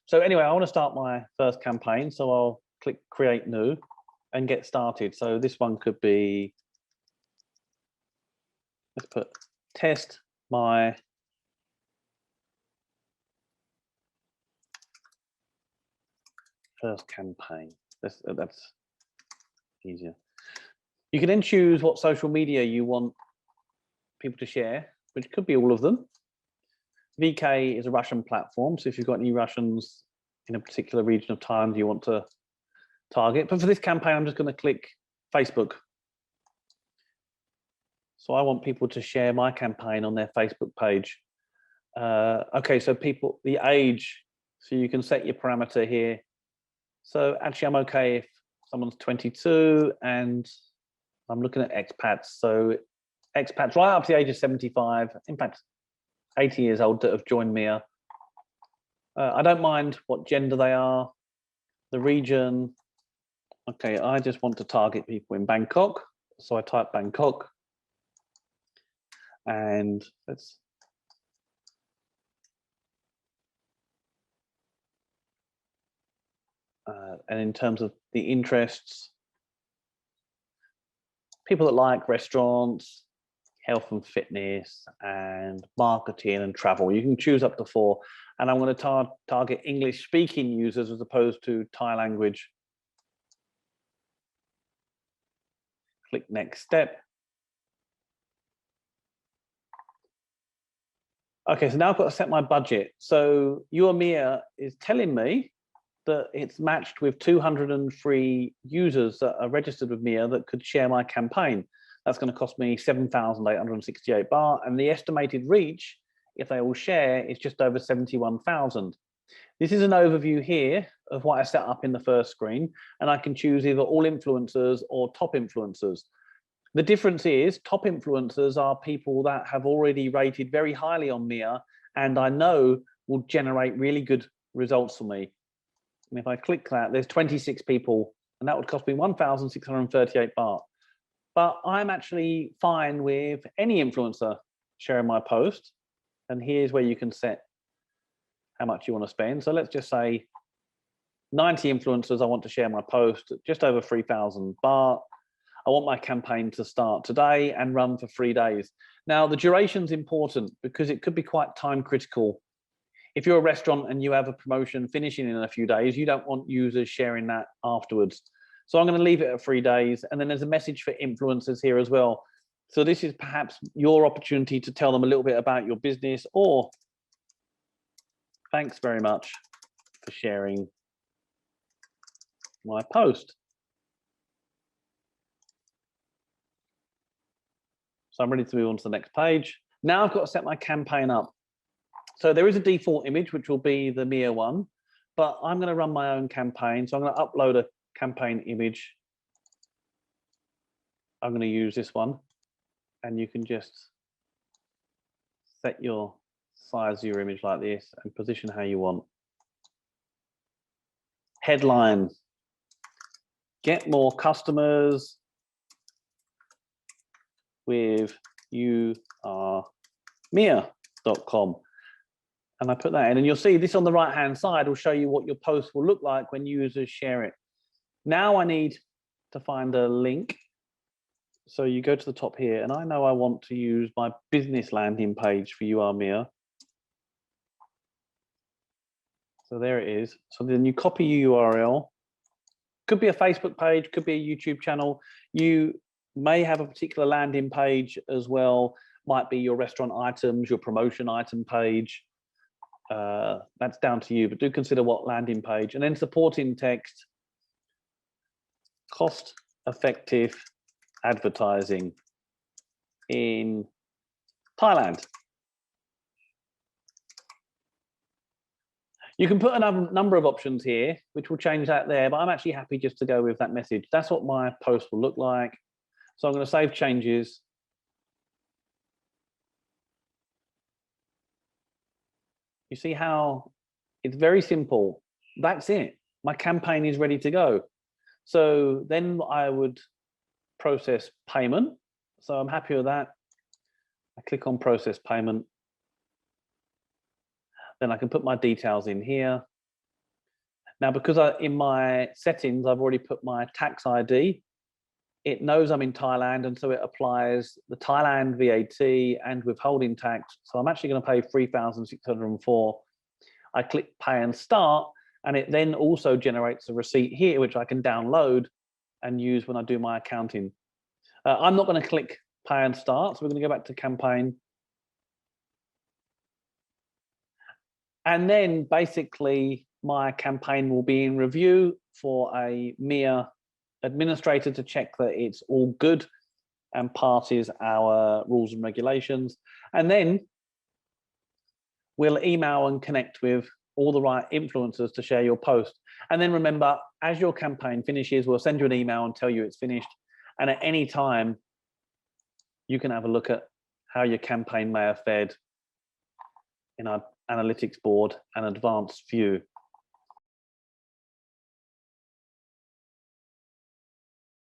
So anyway, I want to start my first campaign. So I'll click create new and get started. So this one could be, let's put test my first campaign. That's easier. You can then choose what social media you want people to share, which could be all of them. VK is a Russian platform, so if you've got any Russians in a particular region of time you want to target. But for this campaign, I'm just going to click Facebook. So I want people to share my campaign on their Facebook page. Okay, so people, the age, so you can set your parameter here. So actually I'm okay if someone's 22 and I'm looking at expats. So expats right up to the age of 75, in fact, 80 years old that have joined Mia. I don't mind what gender they are, the region. Okay, I just want to target people in Bangkok. So I type Bangkok and let's and in terms of the interests, people that like restaurants, health and fitness, and marketing and travel. You can choose up to 4. And I'm going to target English speaking users as opposed to Thai language. Click next step. Okay, so now I've got to set my budget. So YourMia is telling me that it's matched with 203 users that are registered with Mia that could share my campaign. That's going to cost me 7,868 baht, and the estimated reach, if they all share, is just over 71,000. This is an overview here of what I set up in the first screen, and I can choose either all influencers or top influencers. The difference is top influencers are people that have already rated very highly on Mia, and I know will generate really good results for me. And if I click that, there's 26 people, and that would cost me 1,638 baht. But I'm actually fine with any influencer sharing my post. And here's where you can set how much you want to spend. So let's just say 90 influencers I want to share my post, just over 3,000 baht. I want my campaign to start today and run for 3 days. Now, the duration's important because it could be quite time critical. If you're a restaurant and you have a promotion finishing in a few days, you don't want users sharing that afterwards. So I'm going to leave it at 3 days. And then there's a message for influencers here as well. So this is perhaps your opportunity to tell them a little bit about your business, or thanks very much for sharing my post. So I'm ready to move on to the next page. Now I've got to set my campaign up. So there is a default image, which will be the Mia one, but I'm going to run my own campaign. So I'm going to upload a campaign image. I'm going to use this one, and you can just set your size of your image like this and position how you want. Headline: get more customers with YourMia.com. And I put that in, and you'll see this on the right hand side will show you what your post will look like when users share it. Now I need to find a link. So you go to the top here, and I know I want to use my business landing page for YourMia. So there it is. So then you copy your URL. Could be a Facebook page, could be a YouTube channel. You may have a particular landing page as well. Might be your restaurant items, your promotion item page. That's down to you, but do consider what landing page. And then supporting text: cost-effective advertising in Thailand. You can put a number of options here, which will change that there, but I'm actually happy just to go with that message. That's what my post will look like. So I'm going to save changes. You see how it's very simple. That's it. My campaign is ready to go. So then I would process payment. So I'm happy with that. I click on process payment. Then I can put my details in here. Now, because in my settings, I've already put my tax ID, it knows I'm in Thailand, and so it applies the Thailand VAT and withholding tax. So I'm actually going to pay 3,604. I click pay and start, and it then also generates a receipt here, which I can download and use when I do my accounting. I'm not going to click pay and start, so we're going to go back to campaign. And then basically my campaign will be in review for a MIA administrator to check that it's all good and passes our rules and regulations. And then we'll email and connect with all the right influencers to share your post. And then remember, as your campaign finishes, we'll send you an email and tell you it's finished. And at any time, you can have a look at how your campaign may have fared in our analytics board and advanced view.